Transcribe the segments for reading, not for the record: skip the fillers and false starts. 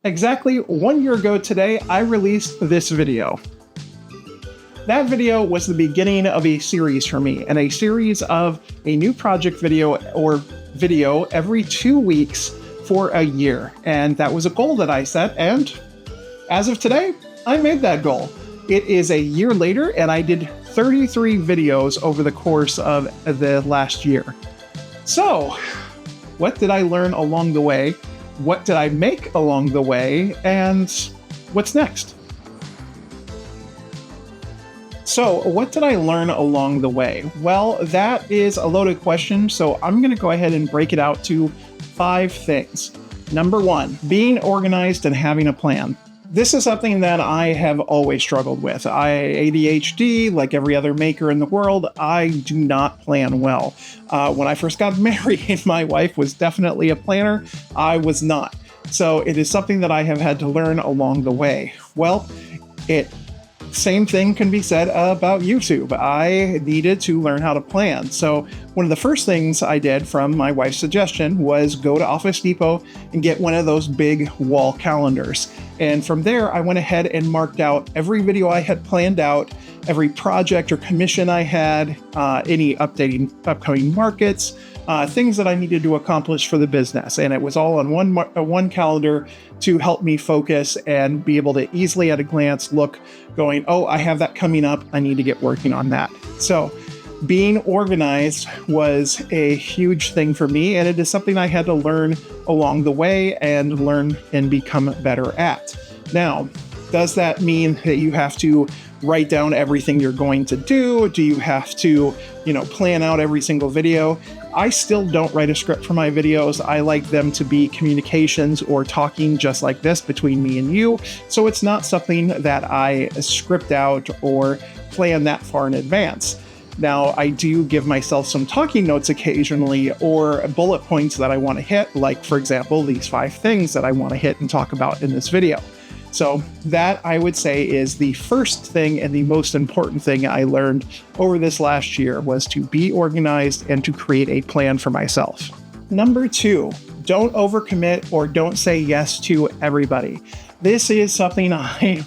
Exactly 1 year ago today, I released this video. That video was the beginning of a series for me, and a series of a new project video or video every 2 weeks for a year. And that was a goal that I set, and as of today, I made that goal. It is a year later, and I did 33 videos over the course of the last year. So, what did I learn along the way? What did I make along the way? And what's next? So, what did I learn along the way? Well, that is a loaded question, so I'm going to go ahead and break it out to 5 things. Number 1, being organized and having a plan. This is something that I have always struggled with. ADHD, like every other maker in the world, I do not plan well. When I first got married, my wife was definitely a planner. I was not. So it is something that I have had to learn along the way. Well, same thing can be said about YouTube. I needed to learn how to plan. So one of the first things I did from my wife's suggestion was go to Office Depot and get one of those big wall calendars. And from there, I went ahead and marked out every video I had planned out, every project or commission I had, any upcoming markets, things that I needed to accomplish for the business. And it was all on one calendar to help me focus and be able to easily at a glance look going, oh, I have that coming up. I need to get working on that. So being organized was a huge thing for me, and it is something I had to learn along the way and learn and become better at. Now, does that mean that you have to write down everything you're going to do? Do you have to, plan out every single video? I still don't write a script for my videos. I like them to be communications or talking just like this between me and you. So it's not something that I script out or plan that far in advance. Now, I do give myself some talking notes occasionally or bullet points that I want to hit, like, for example, these 5 things that I want to hit and talk about in this video. So that, I would say, is the first thing and the most important thing I learned over this last year, was to be organized and to create a plan for myself. Number 2, don't overcommit or don't say yes to everybody. This is something I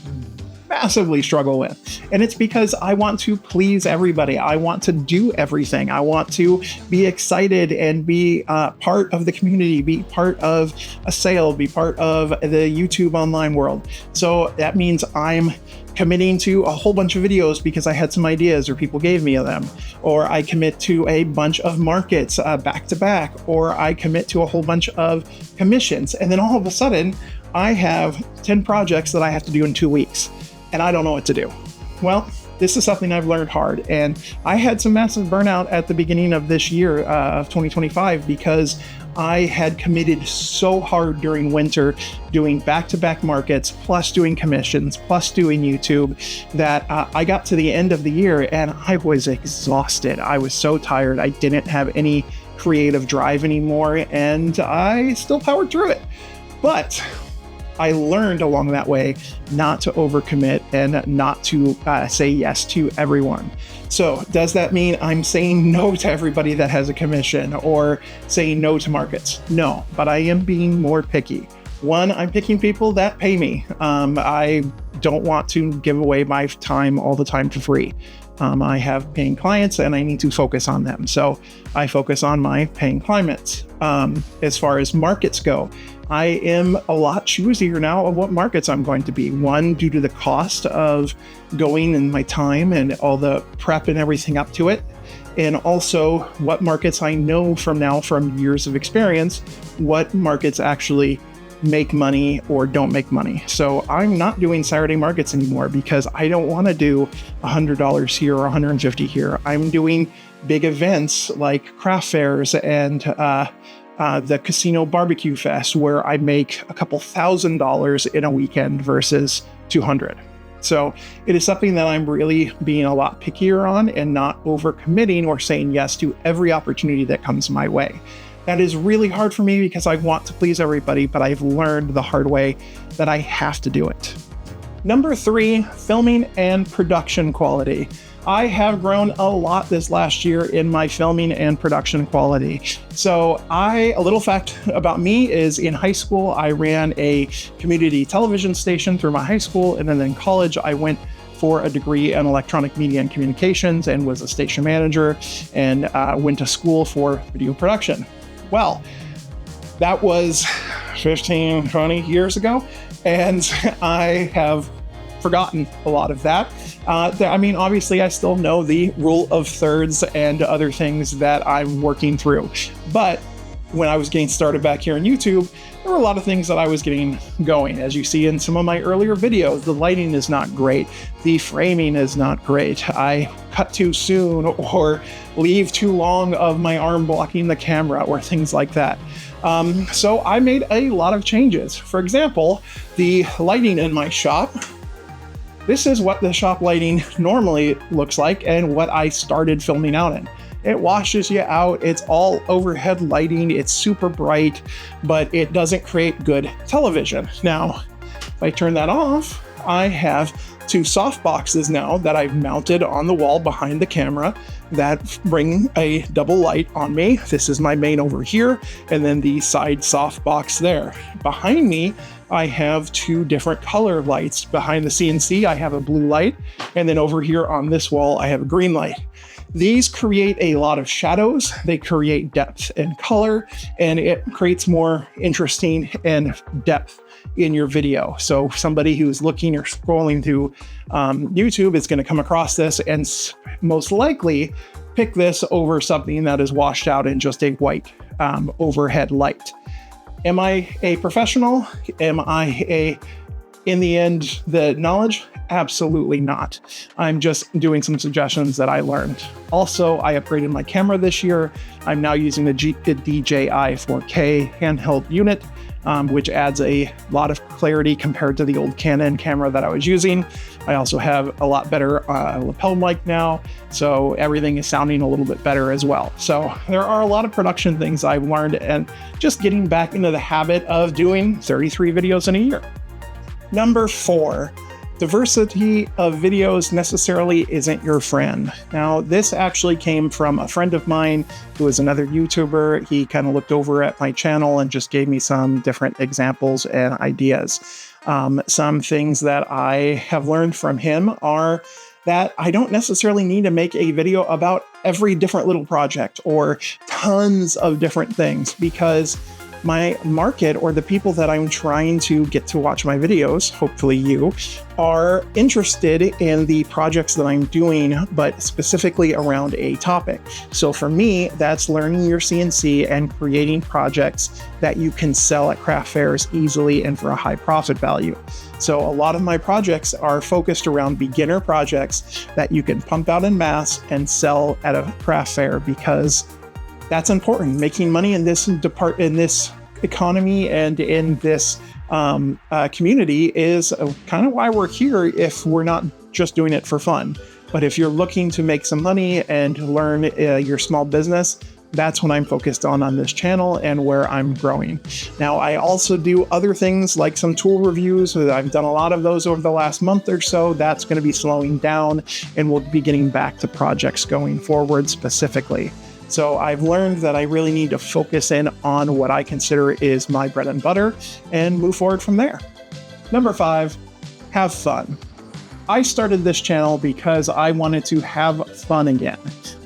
massively struggle with. And it's because I want to please everybody. I want to do everything. I want to be excited and be part of the community, be part of a sale, be part of the YouTube online world. So that means I'm committing to a whole bunch of videos because I had some ideas or people gave me them, or I commit to a bunch of markets back to back, or I commit to a whole bunch of commissions. And then all of a sudden I have 10 projects that I have to do in 2 weeks. And I don't know what to do. Well, this is something I've learned hard. And I had some massive burnout at the beginning of this year of 2025 because I had committed so hard during winter doing back-to-back markets, plus doing commissions, plus doing YouTube, that I got to the end of the year and I was exhausted. I was so tired. I didn't have any creative drive anymore, and I still powered through it. But I learned along that way not to overcommit and not to say yes to everyone. So does that mean I'm saying no to everybody that has a commission or saying no to markets? No, but I am being more picky. 1, I'm picking people that pay me. I don't want to give away my time all the time for free. I have paying clients and I need to focus on them. So I focus on my paying clients. As far as markets go, I am a lot choosier now of what markets I'm going to be. 1, due to the cost of going and my time and all the prep and everything up to it. And also what markets I know from years of experience, what markets actually make money or don't make money. So I'm not doing Saturday markets anymore because I don't want to do $100 here or $150 here. I'm doing big events like craft fairs and the Casino Barbecue Fest, where I make a couple $1,000s in a weekend versus 200. So it is something that I'm really being a lot pickier on and not overcommitting or saying yes to every opportunity that comes my way. That is really hard for me because I want to please everybody, but I've learned the hard way that I have to do it. Number 3, filming and production quality. I have grown a lot this last year in my filming and production quality. So a little fact about me is in high school, I ran a community television station through my high school. And then in college, I went for a degree in electronic media and communications and was a station manager and went to school for video production. Well, that was 15, 20 years ago. And I have forgotten a lot of that. I mean, obviously, I still know the rule of thirds and other things that I'm working through. But when I was getting started back here on YouTube, there were a lot of things that I was getting going. As you see in some of my earlier videos, the lighting is not great. The framing is not great. I cut too soon or leave too long of my arm blocking the camera or things like that. So I made a lot of changes. For example, the lighting in my shop. This is what the shop lighting normally looks like and what I started filming out in. It washes you out. It's all overhead lighting. It's super bright, but it doesn't create good television. Now, if I turn that off, I have two soft boxes now that I've mounted on the wall behind the camera that bring a double light on me. This is my main over here, and then the side soft box there. Behind me, I have two different color lights. Behind the CNC, I have a blue light, and then over here on this wall, I have a green light. These create a lot of shadows, they create depth and color, and it creates more interesting and depth in your video. So somebody who's looking or scrolling through YouTube is going to come across this and most likely pick this over something that is washed out in just a white overhead light. Am I a professional? Am I in the end, the knowledge? Absolutely not. I'm just doing some suggestions that I learned. Also, I upgraded my camera this year. I'm now using the DJI 4K handheld unit, which adds a lot of clarity compared to the old Canon camera that I was using. I also have a lot better lapel mic now, so everything is sounding a little bit better as well. So there are a lot of production things I've learned and just getting back into the habit of doing 33 videos in a year. Number 4, diversity of videos necessarily isn't your friend. Now, this actually came from a friend of mine who is another YouTuber. He kind of looked over at my channel and just gave me some different examples and ideas. Some things that I have learned from him are that I don't necessarily need to make a video about every different little project or tons of different things, because my market, or the people that I'm trying to get to watch my videos, hopefully you, are interested in the projects that I'm doing, but specifically around a topic. So for me, that's learning your CNC and creating projects that you can sell at craft fairs easily and for a high profit value. So a lot of my projects are focused around beginner projects that you can pump out en masse and sell at a craft fair, because that's important. Making money in this economy and in this community is kind of why we're here, if we're not just doing it for fun. But if you're looking to make some money and learn your small business, that's what I'm focused on this channel and where I'm growing. Now, I also do other things like some tool reviews. I've done a lot of those over the last month or so. That's going to be slowing down, and we'll be getting back to projects going forward specifically. So I've learned that I really need to focus in on what I consider is my bread and butter and move forward from there. Number 5, have fun. I started this channel because I wanted to have fun again.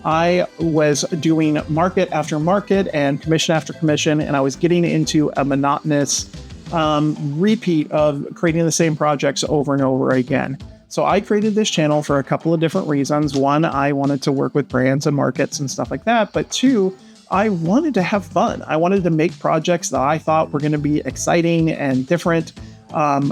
I was doing market after market and commission after commission, and I was getting into a monotonous repeat of creating the same projects over and over again. So I created this channel for a couple of different reasons. One, I wanted to work with brands and markets and stuff like that. But 2, I wanted to have fun. I wanted to make projects that I thought were going to be exciting and different,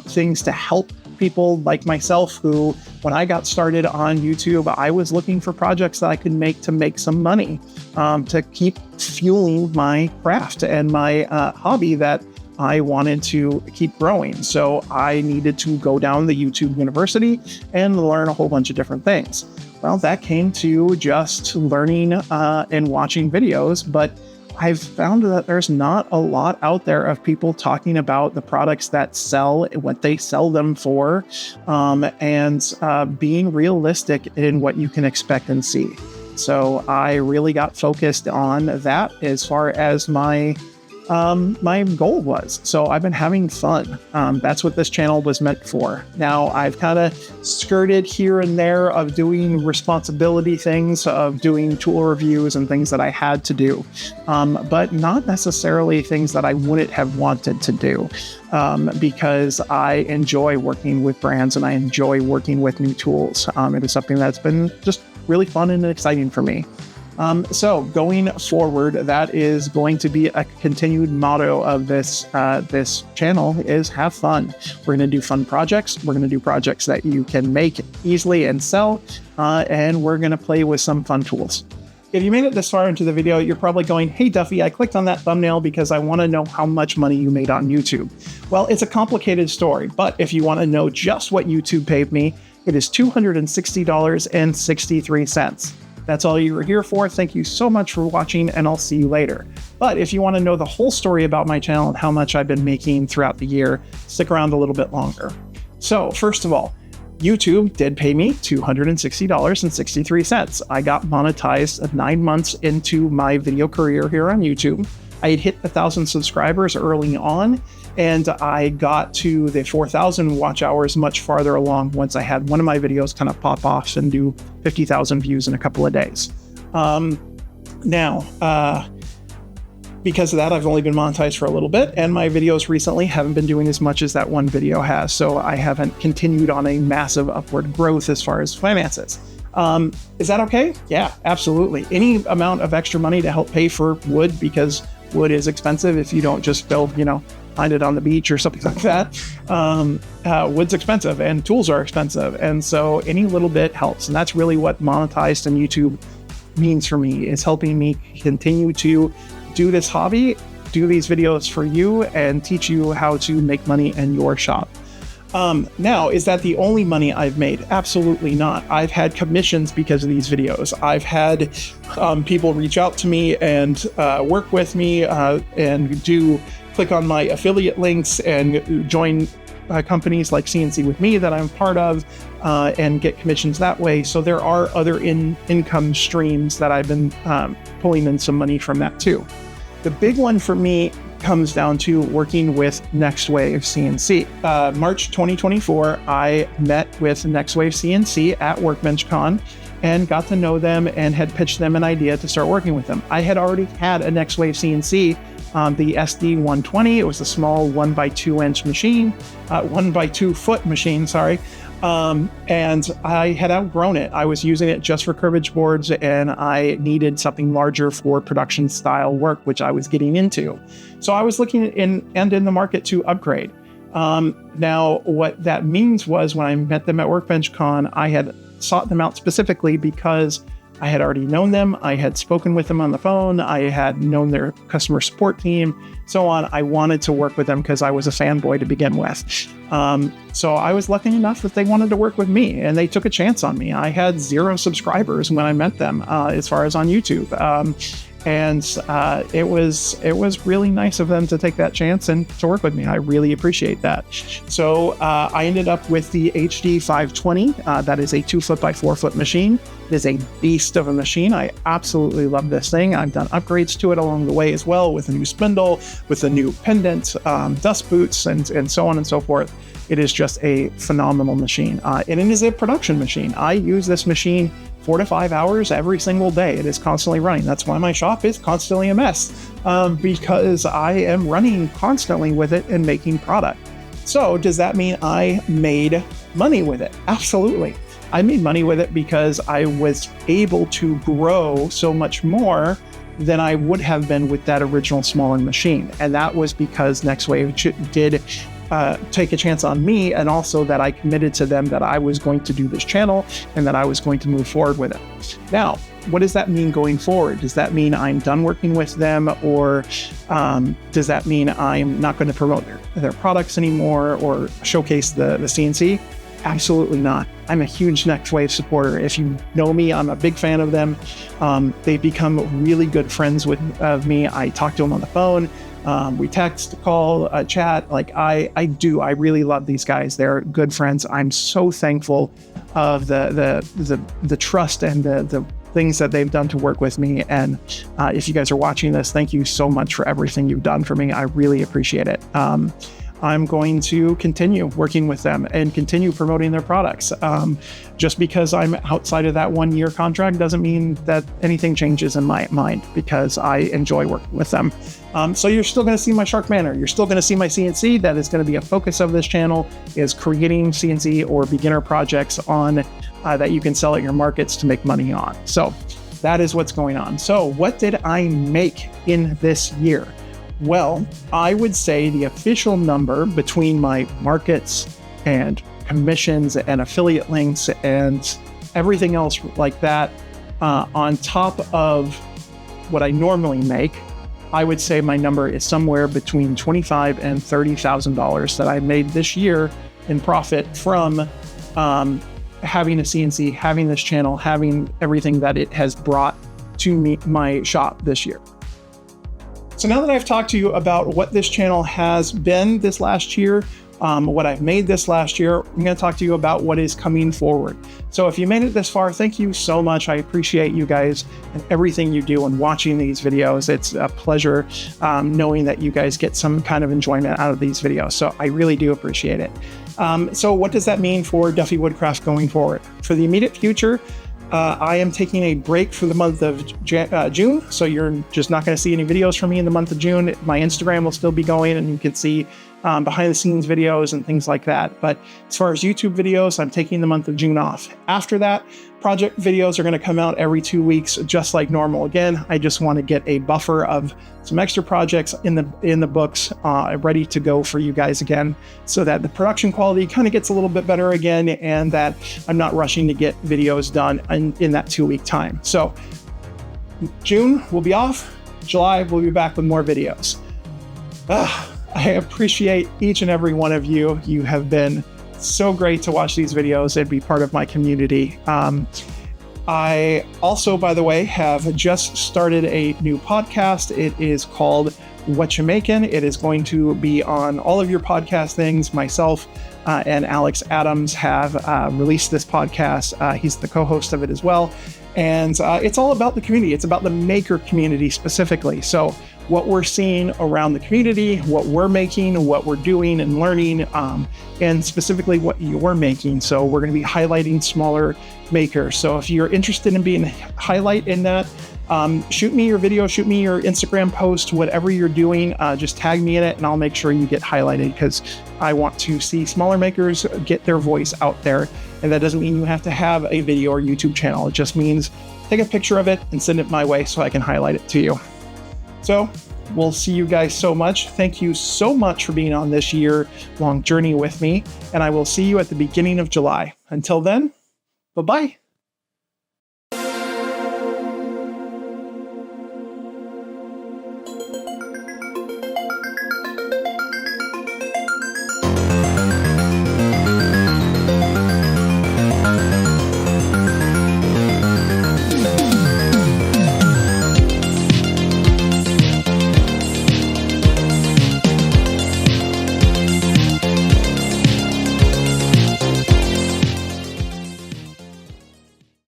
things to help people like myself who, when I got started on YouTube, I was looking for projects that I could make to make some money, to keep fueling my craft and my hobby that I wanted to keep growing. So I needed to go down the YouTube University and learn a whole bunch of different things. Well, that came to just learning and watching videos, but I've found that there's not a lot out there of people talking about the products that sell, what they sell them for, and being realistic in what you can expect and see. So I really got focused on that as far as my goal was. So I've been having fun. That's what this channel was meant for. Now I've kind of skirted here and there of doing responsibility things, of doing tool reviews and things that I had to do, but not necessarily things that I wouldn't have wanted to do, because I enjoy working with brands and I enjoy working with new tools. It is something that's been just really fun and exciting for me. So going forward, that is going to be a continued motto of this channel is have fun. We're going to do fun projects. We're going to do projects that you can make easily and sell, and we're going to play with some fun tools. If you made it this far into the video, you're probably going, hey Duffy, I clicked on that thumbnail because I want to know how much money you made on YouTube. Well, it's a complicated story, but if you want to know just what YouTube paid me, it is $260.63. That's all you were here for. Thank you so much for watching, and I'll see you later. But if you want to know the whole story about my channel and how much I've been making throughout the year, stick around a little bit longer. So first of all, YouTube did pay me $260.63. I got monetized 9 months into my video career here on YouTube. I had hit 1,000 subscribers early on, and I got to the 4,000 watch hours much farther along once I had one of my videos kind of pop off and do 50,000 views in a couple of days. Because of that, I've only been monetized for a little bit, and my videos recently haven't been doing as much as that one video has, so I haven't continued on a massive upward growth as far as finances. Is that okay? Yeah, absolutely. Any amount of extra money to help pay for wood, because wood is expensive if you don't just build, find it on the beach or something like that. Wood's expensive and tools are expensive. And so any little bit helps. And that's really what monetized on YouTube means for me, is helping me continue to do this hobby, do these videos for you, and teach you how to make money in your shop. Now, is that the only money I've made? Absolutely not. I've had commissions because of these videos. I've had people reach out to me and work with me and click on my affiliate links and join companies like CNC with me that I'm part of and get commissions that way. So there are other income streams that I've been pulling in some money from that too. The big one for me comes down to working with NextWave CNC. March 2024, I met with NextWave CNC at WorkbenchCon and got to know them and had pitched them an idea to start working with them. I had already had a NextWave CNC, the SD120. It was a small 1x2 inch machine, 1x2 foot machine, sorry. And I had outgrown it. I was using it just for cribbage boards, and I needed something larger for production style work, which I was getting into. So I was looking in the market to upgrade. Now, what that means was when I met them at WorkbenchCon, I had sought them out specifically because I had already known them. I had spoken with them on the phone. I had known their customer support team, so on. I wanted to work with them because I was a fanboy to begin with. So I was lucky enough that they wanted to work with me, and they took a chance on me. I had 0 subscribers when I met them, as far as on YouTube. It was really nice of them to take that chance and to work with me. I really appreciate that. So I ended up with the HD 520. That is a 2 foot by 4 foot machine. It is a beast of a machine. I absolutely love this thing. I've done upgrades to it along the way as well, with a new spindle, with a new pendant, dust boots, and so on and so forth. It is just a phenomenal machine. And it is a production machine. I use this machine 4 to 5 hours every single day. It is constantly running. That's why my shop is constantly a mess, because I am running constantly with it and making product. So does that mean I made money with it? Absolutely. I made money with it because I was able to grow so much more than I would have been with that original smaller machine. And that was because NextWave did take a chance on me, and also that I committed to them that I was going to do this channel and that I was going to move forward with it. Now, what does that mean going forward? Does that mean I'm done working with them, or does that mean I'm not going to promote their products anymore or showcase the CNC? Absolutely not. I'm a huge Next Wave supporter. If you know me, I'm a big fan of them. They've become really good friends with me. I talk to them on the phone. We text, call, chat. Like I really love these guys. They're good friends. I'm so thankful of the trust and the things that they've done to work with me. And if you guys are watching this, thank you so much for everything you've done for me. I really appreciate it. I'm going to continue working with them and continue promoting their products. Just because I'm outside of that 1-year contract doesn't mean that anything changes in my mind, because I enjoy working with them. So you're still going to see my Shark Manor. You're still going to see my CNC. That is going to be a focus of this channel, is creating CNC or beginner projects on that you can sell at your markets to make money on. So that is what's going on. So what did I make in this year? Well, I would say the official number between my markets and commissions and affiliate links and everything else like that, on top of what I normally make, I would say my number is somewhere between $25,000 and $30,000 that I made this year in profit from having a CNC, having this channel, having everything that it has brought to me, my shop this year. So now that I've talked to you about what this channel has been this last year, what I've made this last year, I'm going to talk to you about what is coming forward. So if you made it this far, thank you so much. I appreciate you guys and everything you do and watching these videos. It's a pleasure knowing that you guys get some kind of enjoyment out of these videos. So I really do appreciate it. So what does that mean for Duffey Woodcraft going forward? For the immediate future, I am taking a break for the month of June, so you're just not going to see any videos from me in the month of June. My Instagram will still be going, and you can see behind the scenes videos and things like that. But as far as YouTube videos, I'm taking the month of June off. After that, project videos are going to come out every 2 weeks, just like normal. Again, I just want to get a buffer of some extra projects in the books ready to go for you guys again, so that the production quality kind of gets a little bit better again, and that I'm not rushing to get videos done in that 2-week time. So June will be off. July we'll be back with more videos. I appreciate each and every one of you. You have been so great to watch these videos and be part of my community. I also, by the way, have just started a new podcast. It is called What You Makin'. It is going to be on all of your podcast things. Myself and Alex Adams have released this podcast. He's the co-host of it as well. And it's all about the community. It's about the maker community specifically. So what we're seeing around the community, what we're making, what we're doing and learning, and specifically what you're making. So we're going to be highlighting smaller makers. So if you're interested in being a highlight in that, shoot me your video, shoot me your Instagram post, whatever you're doing, just tag me in it and I'll make sure you get highlighted, because I want to see smaller makers get their voice out there. And that doesn't mean you have to have a video or YouTube channel. It just means take a picture of it and send it my way so I can highlight it to you. So we'll see you guys so much. Thank you so much for being on this year-long journey with me, and I will see you at the beginning of July. Until then, bye-bye.